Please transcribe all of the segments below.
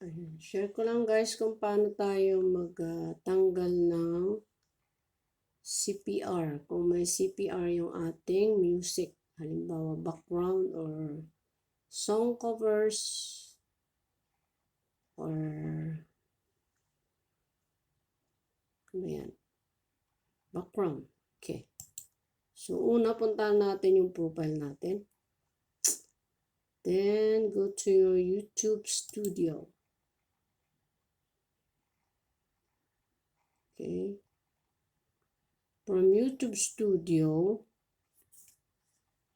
Ayan. Share ko lang guys kung paano tayo magtanggal ng CPR. Kung may CPR yung ating music, halimbawa background or song covers or ano yan? Background. Okay. So una puntahan natin yung profile natin. Then go to your YouTube studio. Okay. From YouTube studio,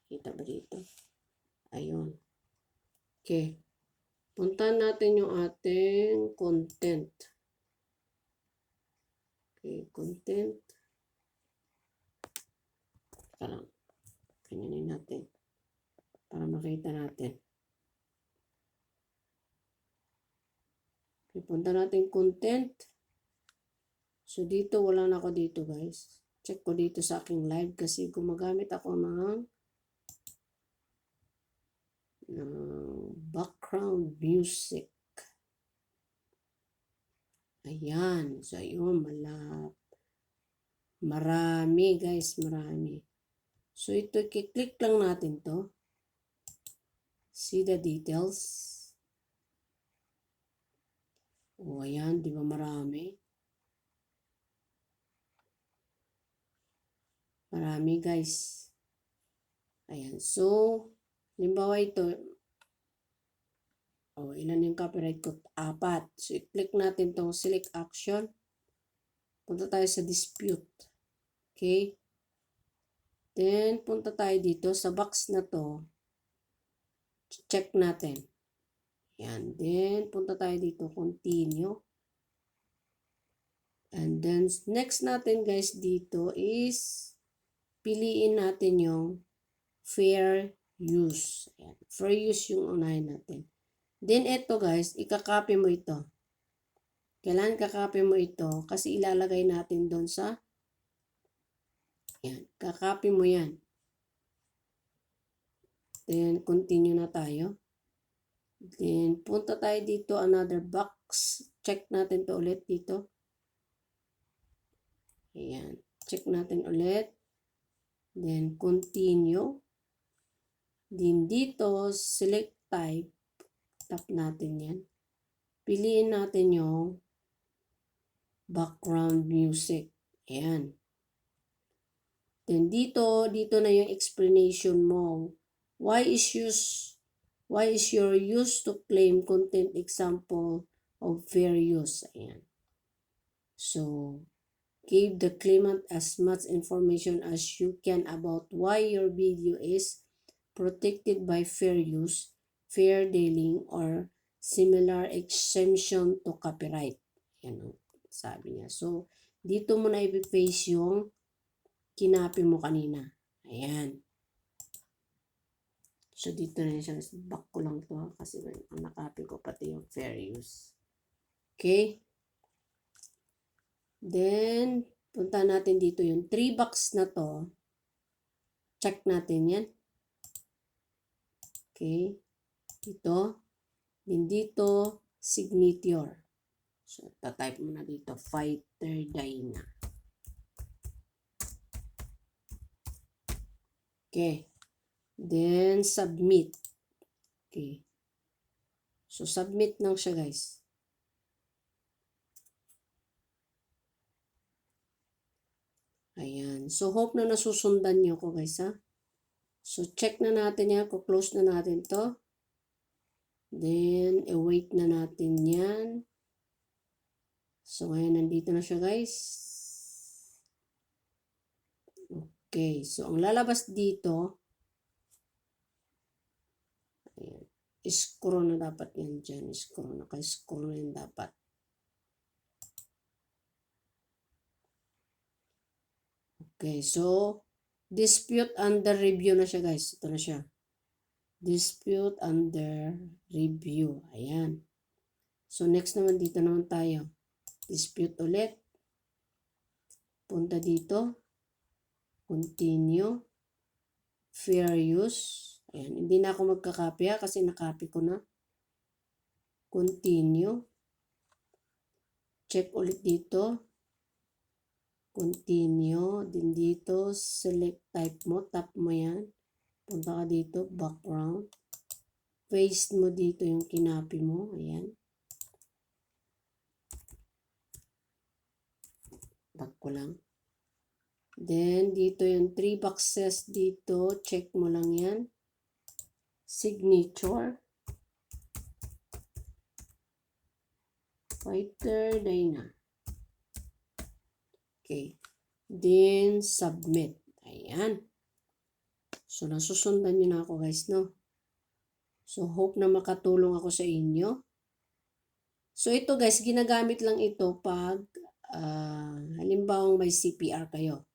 kita ba dito? Ayun. Okay. Puntahan natin yung ating content. Okay, content. Parang, kanyanin natin. Para makita natin. Okay, punta natin content. So, dito, wala na ako dito, guys. Check ko dito sa aking live kasi gumagamit ako ng background music. Ayan. So, ayun, marami, guys, marami. So, ito, i-click lang natin to. See the details. O, ayan, di ba marami? Marami, guys. Ayan, so, halimbawa ito, ilan yung copyright ko? 4. So, i-click natin itong select action. Punta tayo sa dispute. Okay? Then, punta tayo dito sa box na to. Check natin. Yan. Then, punta tayo dito, continue. And then, next natin guys dito is, piliin natin yung fair use. Ayan. Fair use yung unahin natin. Then, ito guys, ikakopy mo ito. Kailangan kakopy mo ito kasi ilalagay natin doon sa, yan, kakopy mo yan. Then, continue na tayo. Then, punta tayo dito, another box. Check natin to ulit dito. Ayan. Check natin ulit. Then, continue. Then, dito, select type. Tap natin yan. Piliin natin yung background music. Ayan. Then, dito na yung explanation mo. Why is your use to claim content example of fair use? Ayan. So, give the claimant as much information as you can about why your video is protected by fair use, fair dealing, or similar exemption to copyright. Ayan o, sabi niya. So, dito mo na i-paste yung kinapi mo kanina. Ayan. So, dito na siya. Back ko lang to kasi nakapin ko pati yung fair use. Okay? Then, punta natin dito yung 3 box na to. Check natin yan. Okay? Dito. Then dito, signature. So, tatype mo na dito, Fighter Dyna. Okay. Then, submit. Okay. So, submit lang siya, guys. Ayan. So, hope na nasusundan niyo ko, guys, ha? So, check na natin yan. Close na natin to. Then, await na natin yan. So, ngayon, nandito na siya, guys. Okay. So, ang lalabas dito, ayan. Scroll na dapat yan dyan. Scroll na. Naka-scroll na yan dapat. Okay. So, dispute under review na siya, guys. Ito na siya. Dispute under review. Ayan. So, next naman dito naman tayo. Dispute ulit. Punta dito. Continue. Fair use. Ayan. Hindi na ako magkakopya kasi nakopy ko na. Continue. Check ulit dito. Continue. Din dito, select type mo. Tap mo yan. Punta ka dito, background. Paste mo dito yung kinapi mo. Ayan. Back ko lang. Then, dito yung 3 boxes dito. Check mo lang yan. Signature. Fighter Dina. Okay. Then, submit. Ayan. So, nasusundan nyo na ako guys, no? So, hope na makatulong ako sa inyo. So, ito guys, ginagamit lang ito pag halimbawa may CPR kayo.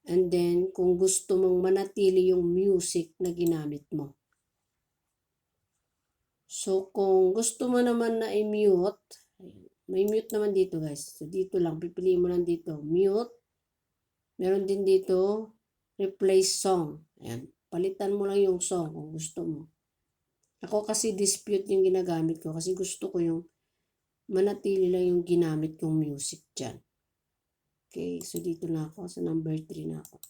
And then, kung gusto mong manatili yung music na ginamit mo. So, kung gusto mo naman na i-mute, may mute naman dito guys. So, dito lang, pipiliin mo lang dito, mute. Meron din dito, replace song. Ayan. Palitan mo lang yung song kung gusto mo. Ako kasi dispute yung ginagamit ko kasi gusto ko yung manatili lang yung ginamit kong music dyan. Okay, so dito na ako. Sa number 3 na ako.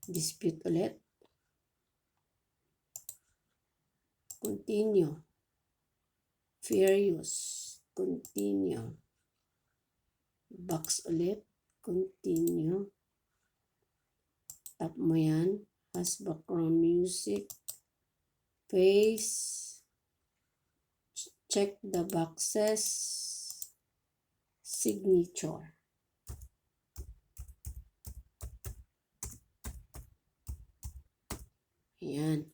Dispute ulit. Continue. Fair use. Continue. Box ulit. Continue. Tap mo yan. Has background music. Paste. Check the boxes. Signature. Ayan.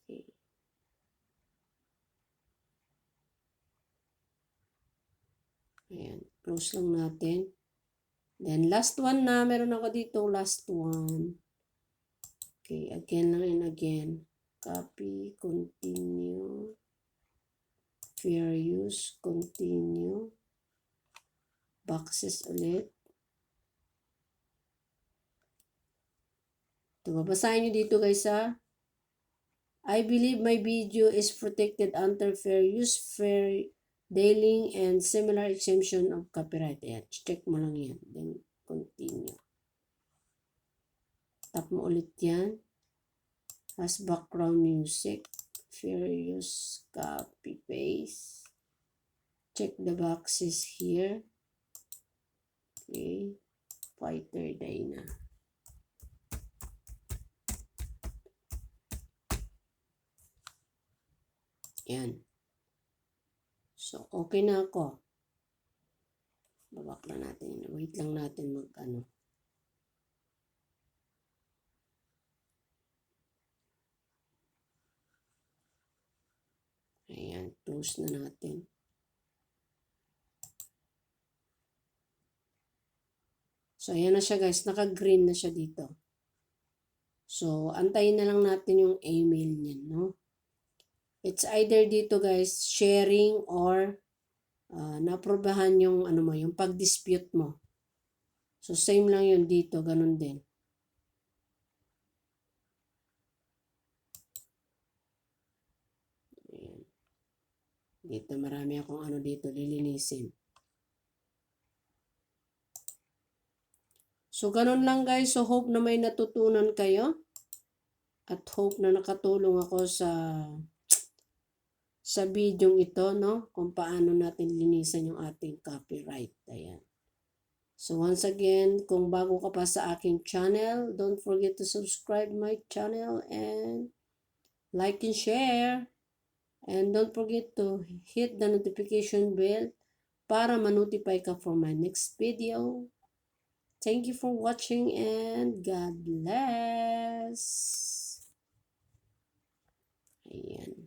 Okay. Ayan. Close lang natin. Then, last one na. Meron ako dito. Last one. Okay. Again lang and again. Copy. Continue. Fair use. Continue. Boxes ulit. Ito, babasahin nyo dito guys ha. I believe my video is protected under fair use, fair dealing, and similar exemption of copyright. Ayan, check mo lang yan. Then, continue. Tap mo ulit yan. Has background music. Fair use, copy, paste. Check the boxes here. Okay. Fighter Dina. Yan. So, okay na ako. Babak lang natin. Wait lang natin mag-ano. Ayan. Close na natin. So, ayan na siya guys. Naka-green na siya dito. So, antayin na lang natin yung email niya, no? It's either dito guys, sharing or naprobahan yung ano mo, yung pag-dispute mo. So same lang yun dito, ganun din. Ayan. Dito marami akong ano dito lilinisin. So ganun lang guys, so hope na may natutunan kayo. At hope na nakatulong ako sa video ito, no? Kung paano natin linisan yung ating copyright. Ayan. So once again, kung bago ka pa sa aking channel, don't forget to subscribe my channel and like and share. And don't forget to hit the notification bell para ma-notify ka for my next video. Thank you for watching and God bless. Ayan.